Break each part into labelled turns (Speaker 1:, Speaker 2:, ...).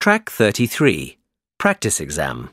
Speaker 1: Track 33. Practice Exam.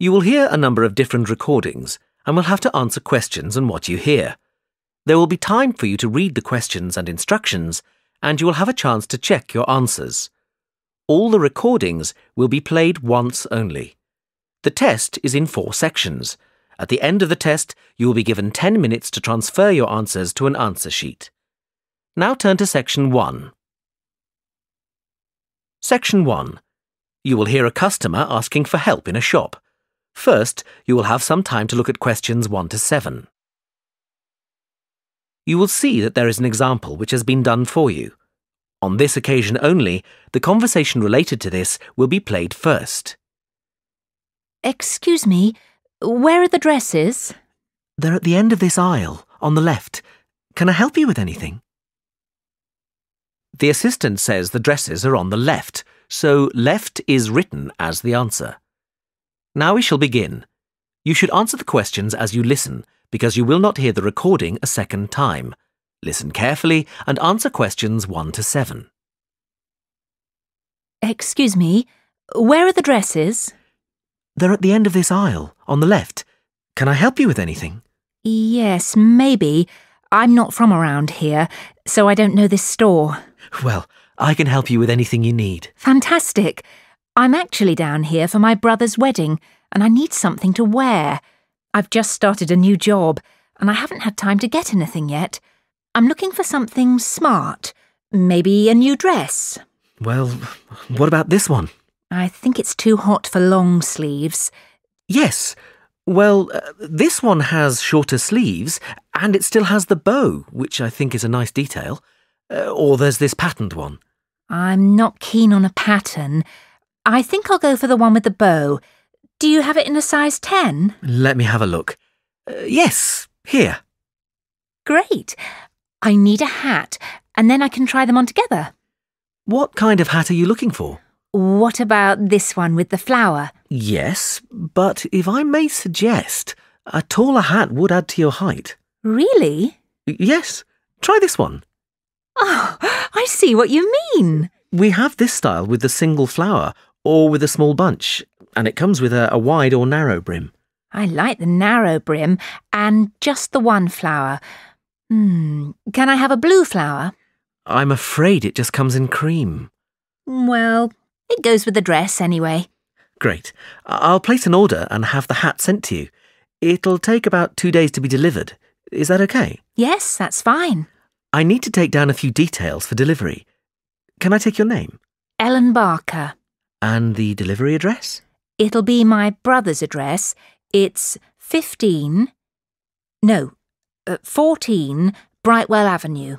Speaker 1: You will hear a number of different recordings and will have to answer questions on what you hear. There will be time for you to read the questions and instructions, and you will have a chance to check your answers. All the recordings will be played once only. The test is in 4 sections. At the end of the test, you will be given 10 minutes to transfer your answers to an answer sheet. Now turn to Section 1. Section 1. You will hear a customer asking for help in a shop. First, you will have some time to look at questions 1 to 7. You will see that there is an example which has been done for you. On this occasion only, the conversation related to this will be played first.
Speaker 2: Excuse me, where are the dresses?
Speaker 1: They're at the end of this aisle, on the left. Can I help you with anything? The assistant says the dresses are on the left, so left is written as the answer. Now we shall begin. You should answer the questions as you listen, because you will not hear the recording a second time. Listen carefully and answer questions 1 to 7.
Speaker 2: Excuse me, where are the dresses?
Speaker 1: They're at the end of this aisle, on the left. Can I help you with anything?
Speaker 2: Yes, maybe. I'm not from around here, so I don't know this store.
Speaker 1: Well, I can help you with anything you need.
Speaker 2: Fantastic. I'm actually down here for my brother's wedding, and I need something to wear. I've just started a new job, and I haven't had time to get anything yet. I'm looking for something smart. Maybe a new dress.
Speaker 1: Well, what about this one?
Speaker 2: I think it's too hot for long sleeves.
Speaker 1: Yes. Well, this one has shorter sleeves, and it still has the bow, which I think is a nice detail. Or there's this patterned one.
Speaker 2: I'm not keen on a pattern. I think I'll go for the one with the bow. Do you have it in a size 10?
Speaker 1: Let me have a look. Yes, here.
Speaker 2: Great. I need a hat, and then I can try them on together.
Speaker 1: What kind of hat are you looking for?
Speaker 2: What about this one with the flower?
Speaker 1: Yes, but if I may suggest, a taller hat would add to your height.
Speaker 2: Really?
Speaker 1: Yes, try this one.
Speaker 2: Oh, I see what you mean.
Speaker 1: We have this style with the single flower or with a small bunch, and it comes with a wide or narrow brim.
Speaker 2: I like the narrow brim and just the one flower. Can I have a blue flower?
Speaker 1: I'm afraid it just comes in cream.
Speaker 2: Well, it goes with the dress anyway.
Speaker 1: Great. I'll place an order and have the hat sent to you. It'll take about 2 days to be delivered. Is that okay?
Speaker 2: Yes, that's fine.
Speaker 1: I need to take down a few details for delivery. Can I take your name?
Speaker 2: Ellen Barker.
Speaker 1: And the delivery address?
Speaker 2: It'll be my brother's address. It's 14 Brightwell Avenue.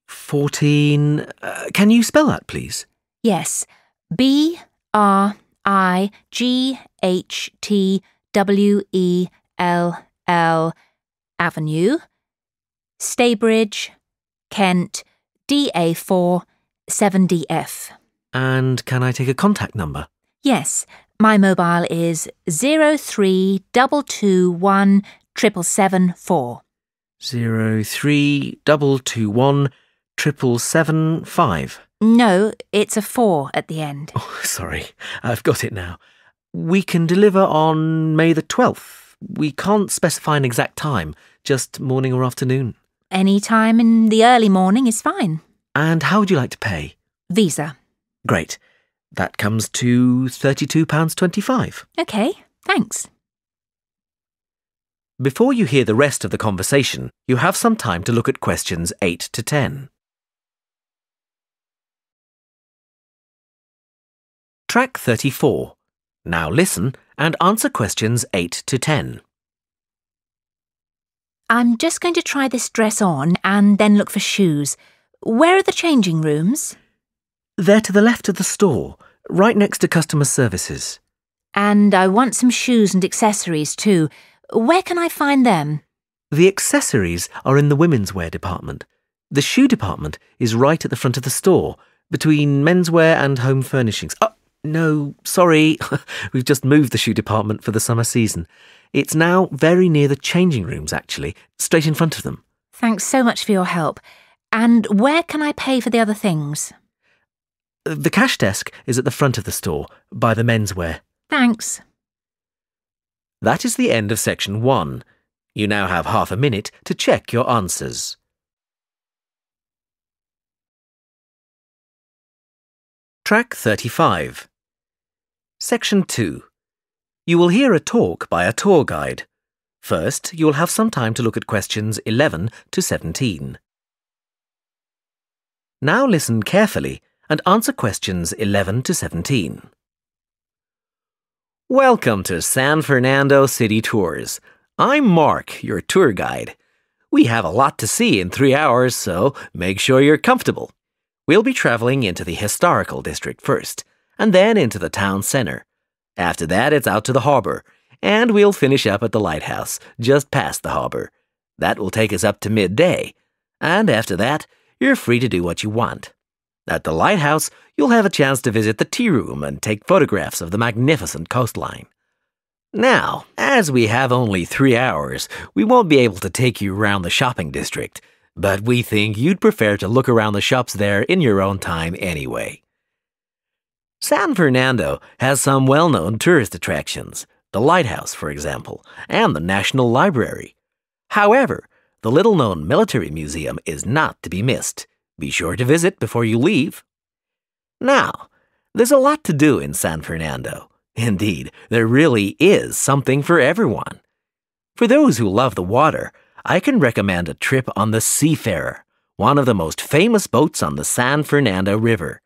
Speaker 1: 14... can you spell that, please?
Speaker 2: Yes. BRIGHTWELL Avenue, Staybridge, Kent, DA4 7DF.
Speaker 1: And can I take a contact number?
Speaker 2: Yes, my mobile is 03221 7774.
Speaker 1: 03221 775.
Speaker 2: No, it's a 4 at the end.
Speaker 1: Oh, sorry, I've got it now. We can deliver on May the 12th. We can't specify an exact time, just morning or afternoon.
Speaker 2: Any time in the early morning is fine.
Speaker 1: And how would you like to pay?
Speaker 2: Visa.
Speaker 1: Great. That comes to £32.25.
Speaker 2: OK, thanks.
Speaker 1: Before you hear the rest of the conversation, you have some time to look at questions 8 to 10. Track 34. Now listen and answer questions 8 to 10.
Speaker 2: I'm just going to try this dress on and then look for shoes. Where are the changing rooms?
Speaker 1: They're to the left of the store, right next to customer services.
Speaker 2: And I want some shoes and accessories too. Where can I find them?
Speaker 1: The accessories are in the women's wear department. The shoe department is right at the front of the store, between menswear and home furnishings. Oh, no, sorry. We've just moved the shoe department for the summer season. It's now very near the changing rooms, actually, straight in front of them.
Speaker 2: Thanks so much for your help. And where can I pay for the other things?
Speaker 1: The cash desk is at the front of the store, by the menswear.
Speaker 2: Thanks.
Speaker 1: That is the end of section 1. You now have half a minute to check your answers. Track 35. Section 2. You will hear a talk by a tour guide. First, you will have some time to look at questions 11 to 17. Now listen carefully and answer questions 11 to 17. Welcome to San Fernando City Tours. I'm Mark, your tour guide. We have a lot to see in 3 hours, so make sure you're comfortable. We'll be traveling into the historical district first, and then into the town center. After that, it's out to the harbor, and we'll finish up at the lighthouse, just past the harbor. That will take us up to midday, and after that, you're free to do what you want. At the lighthouse, you'll have a chance to visit the tea room and take photographs of the magnificent coastline. Now, as we have only 3 hours, we won't be able to take you around the shopping district, but we think you'd prefer to look around the shops there in your own time anyway. San Fernando has some well-known tourist attractions, the lighthouse, for example, and the National Library. However, the little-known military museum is not to be missed. Be sure to visit before you leave. Now, there's a lot to do in San Fernando. Indeed, there really is something for everyone. For those who love the water, I can recommend a trip on the Seafarer, one of the most famous boats on the San Fernando River.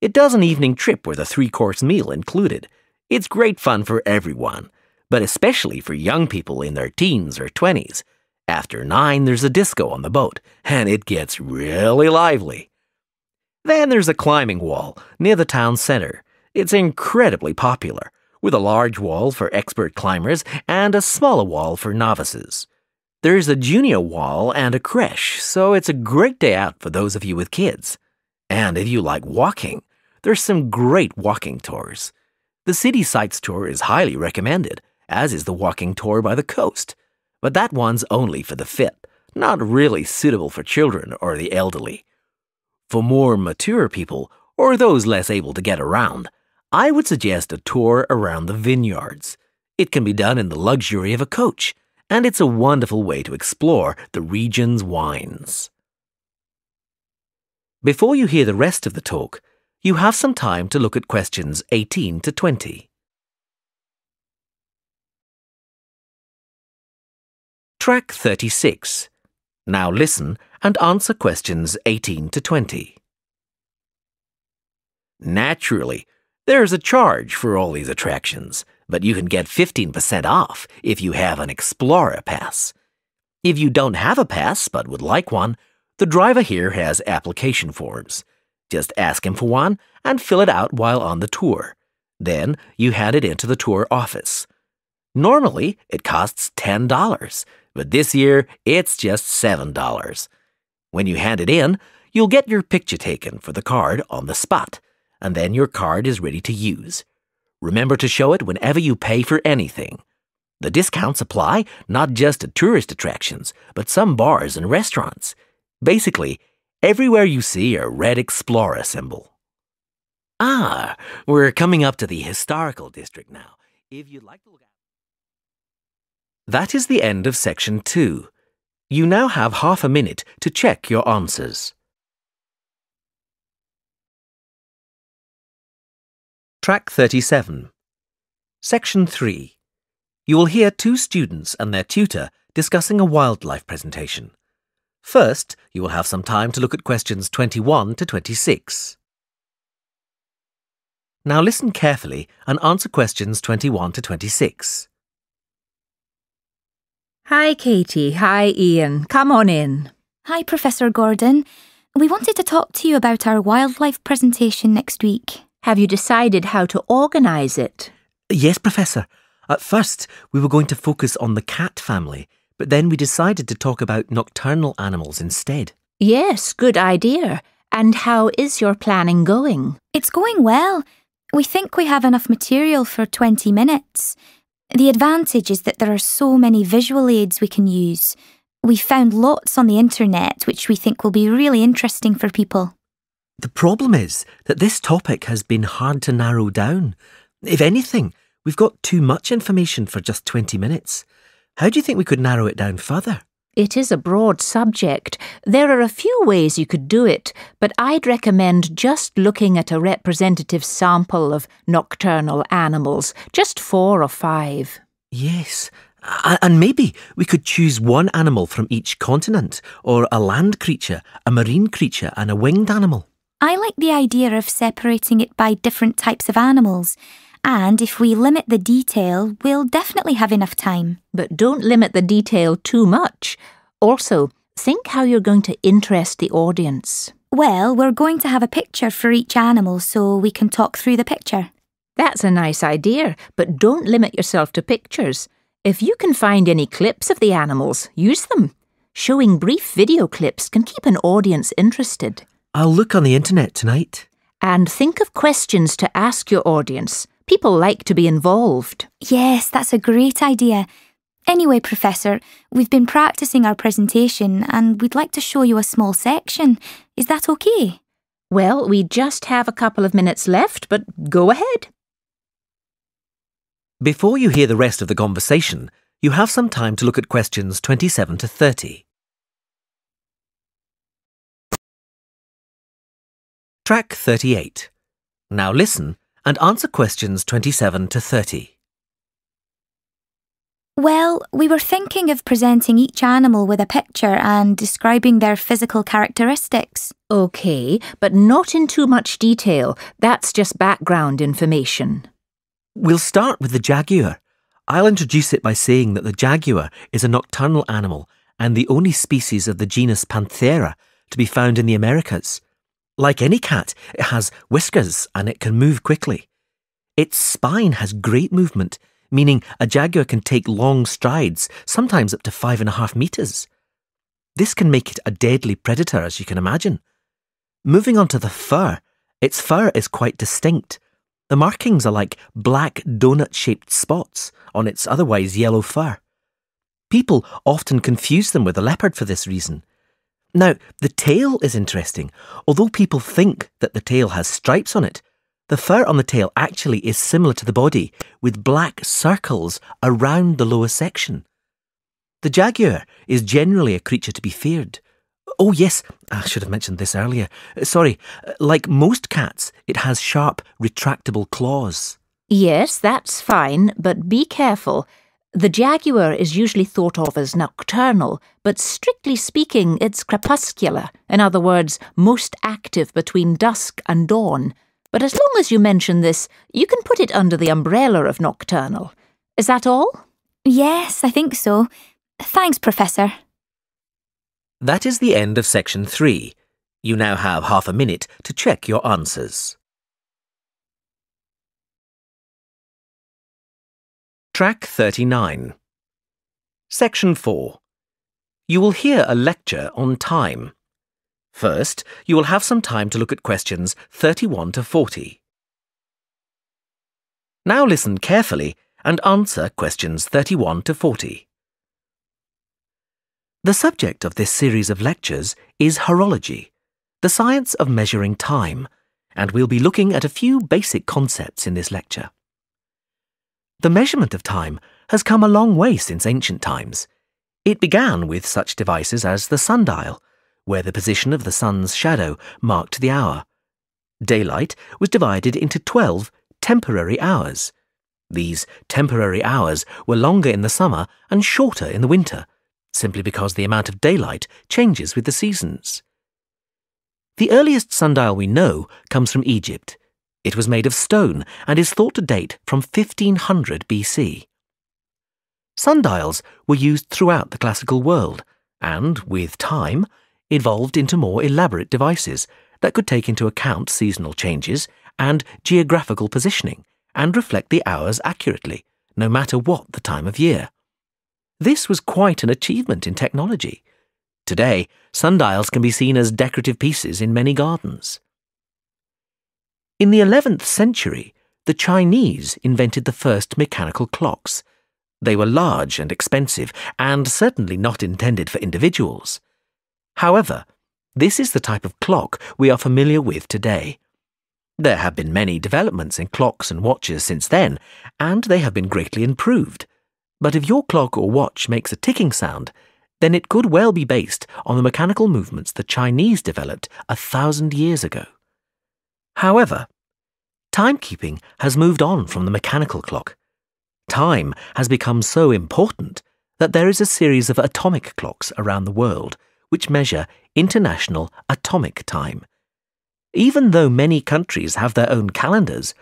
Speaker 1: It does an evening trip with a 3-course meal included. It's great fun for everyone, but especially for young people in their teens or 20s. After 9, there's a disco on the boat, and it gets really lively. Then there's a climbing wall near the town center. It's incredibly popular, with a large wall for expert climbers and a smaller wall for novices. There's a junior wall and a creche, so it's a great day out for those of you with kids. And if you like walking, there's some great walking tours. The City Sights tour is highly recommended, as is the walking tour by the coast. But that one's only for the fit, not really suitable for children or the elderly. For more mature people, or those less able to get around, I would suggest a tour around the vineyards. It can be done in the luxury of a coach, and it's a wonderful way to explore the region's wines. Before you hear the rest of the talk, you have some time to look at questions 18 to 20. Track 36. Now listen and answer questions 18 to 20. Naturally, there's a charge for all these attractions, but you can get 15% off if you have an Explorer Pass. If you don't have a pass but would like one, the driver here has application forms. Just ask him for one and fill it out while on the tour. Then you hand it into the tour office. Normally, it costs $10, but this year it's just $7. When you hand it in, you'll get your picture taken for the card on the spot, and then your card is ready to use. Remember to show it whenever you pay for anything. The discounts apply not just to tourist attractions, but some bars and restaurants. Basically, everywhere you see a red Explorer symbol. We're coming up to the historical district now. If you'd like to look at... That is the end of section 2. You now have half a minute to check your answers. Track 37. Section 3. You will hear 2 students and their tutor discussing a wildlife presentation. First, you will have some time to look at questions 21 to 26. Now listen carefully and answer questions 21 to 26.
Speaker 2: Hi, Katie. Hi, Ian. Come on in.
Speaker 3: Hi, Professor Gordon. We wanted to talk to you about our wildlife presentation next week.
Speaker 2: Have you decided how to organise it?
Speaker 1: Yes, Professor. At first, we were going to focus on the cat family, but then we decided to talk about nocturnal animals instead.
Speaker 2: Yes, good idea. And how is your planning going?
Speaker 3: It's going well. We think we have enough material for 20 minutes. The advantage is that there are so many visual aids we can use. We found lots on the internet which we think will be really interesting for people.
Speaker 1: The problem is that this topic has been hard to narrow down. If anything, we've got too much information for just 20 minutes. How do you think we could narrow it down further?
Speaker 2: It is a broad subject. There are a few ways you could do it, but I'd recommend just looking at a representative sample of nocturnal animals, just 4 or 5.
Speaker 1: Yes, and maybe we could choose one animal from each continent, or a land creature, a marine creature and a winged animal.
Speaker 3: I like the idea of separating it by different types of animals. And if we limit the detail, we'll definitely have enough time.
Speaker 2: But don't limit the detail too much. Also, think how you're going to interest the audience.
Speaker 3: Well, we're going to have a picture for each animal so we can talk through the picture.
Speaker 2: That's a nice idea, but don't limit yourself to pictures. If you can find any clips of the animals, use them. Showing brief video clips can keep an audience interested.
Speaker 1: I'll look on the internet tonight.
Speaker 2: And think of questions to ask your audience. People like to be involved.
Speaker 3: Yes, that's a great idea. Anyway, Professor, we've been practicing our presentation and we'd like to show you a small section. Is that okay?
Speaker 2: Well, we just have a couple of minutes left, but go ahead.
Speaker 1: Before you hear the rest of the conversation, you have some time to look at questions 27 to 30. Track 38. Now listen and answer questions 27 to 30.
Speaker 3: Well, we were thinking of presenting each animal with a picture and describing their physical characteristics.
Speaker 2: OK, but not in too much detail. That's just background information.
Speaker 1: We'll start with the jaguar. I'll introduce it by saying that the jaguar is a nocturnal animal and the only species of the genus Panthera to be found in the Americas. Like any cat, it has whiskers and it can move quickly. Its spine has great movement, meaning a jaguar can take long strides, sometimes up to 5.5 meters. This can make it a deadly predator, as you can imagine. Moving on to the fur, its fur is quite distinct. The markings are like black donut-shaped spots on its otherwise yellow fur. People often confuse them with a leopard for this reason. Now, the tail is interesting. Although people think that the tail has stripes on it, the fur on the tail actually is similar to the body, with black circles around the lower section. The jaguar is generally a creature to be feared. Oh yes, I should have mentioned this earlier. Sorry, like most cats, it has sharp, retractable claws.
Speaker 2: Yes, that's fine, but be careful. The jaguar is usually thought of as nocturnal, but strictly speaking, it's crepuscular. In other words, most active between dusk and dawn. But as long as you mention this, you can put it under the umbrella of nocturnal. Is that all?
Speaker 3: Yes, I think so. Thanks, Professor.
Speaker 1: That is the end of section 3. You now have half a minute to check your answers. Track 39. Section 4. You will hear a lecture on time. First, you will have some time to look at questions 31 to 40. Now listen carefully and answer questions 31 to 40. The subject of this series of lectures is horology, the science of measuring time, and we'll be looking at a few basic concepts in this lecture. The measurement of time has come a long way since ancient times. It began with such devices as the sundial, where the position of the sun's shadow marked the hour. Daylight was divided into 12 temporary hours. These temporary hours were longer in the summer and shorter in the winter, simply because the amount of daylight changes with the seasons. The earliest sundial we know comes from Egypt. It was made of stone and is thought to date from 1500 BC. Sundials were used throughout the classical world and, with time, evolved into more elaborate devices that could take into account seasonal changes and geographical positioning and reflect the hours accurately, no matter what the time of year. This was quite an achievement in technology. Today, sundials can be seen as decorative pieces in many gardens. In the 11th century, the Chinese invented the first mechanical clocks. They were large and expensive, and certainly not intended for individuals. However, This is the type of clock we are familiar with today. There have been many developments in clocks and watches since then, and they have been greatly improved. But if your clock or watch makes a ticking sound, then it could well be based on the mechanical movements the Chinese developed 1,000 years ago. However, timekeeping has moved on from the mechanical clock. Time has become so important that there is a series of atomic clocks around the world which measure international atomic time. Even though many countries have their own calendars,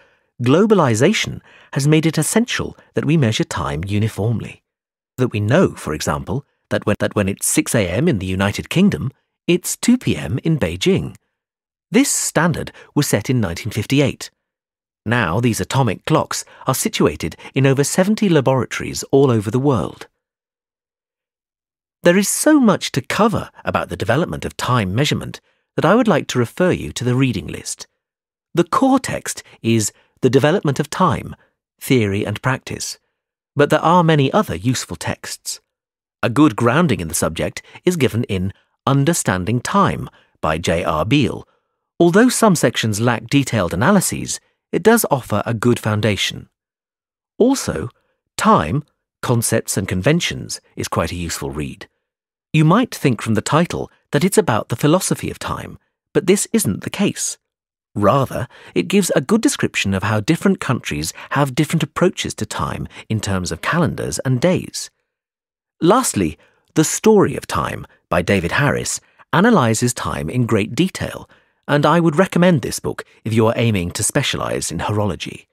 Speaker 1: globalization has made it essential that we measure time uniformly. That we know, for example, that when it's 6 a.m. in the United Kingdom, it's 2 p.m. in Beijing. This standard was set in 1958. Now these atomic clocks are situated in over 70 laboratories all over the world. There is so much to cover about the development of time measurement that I would like to refer you to the reading list. The core text is The Development of Time, Theory and Practice, but there are many other useful texts. A good grounding in the subject is given in Understanding Time by J.R. Beale. Although some sections lack detailed analyses, it does offer a good foundation. Also, Time, Concepts and Conventions is quite a useful read. You might think from the title that it's about the philosophy of time, but this isn't the case. Rather, it gives a good description of how different countries have different approaches to time in terms of calendars and days. Lastly, The Story of Time by David Harris analyses time in great detail, and I would recommend this book if you are aiming to specialise in horology.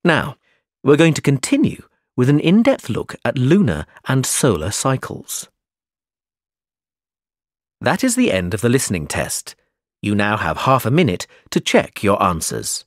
Speaker 1: Now, we're going to continue with an in-depth look at lunar and solar cycles. That is the end of the listening test. You now have half a minute to check your answers.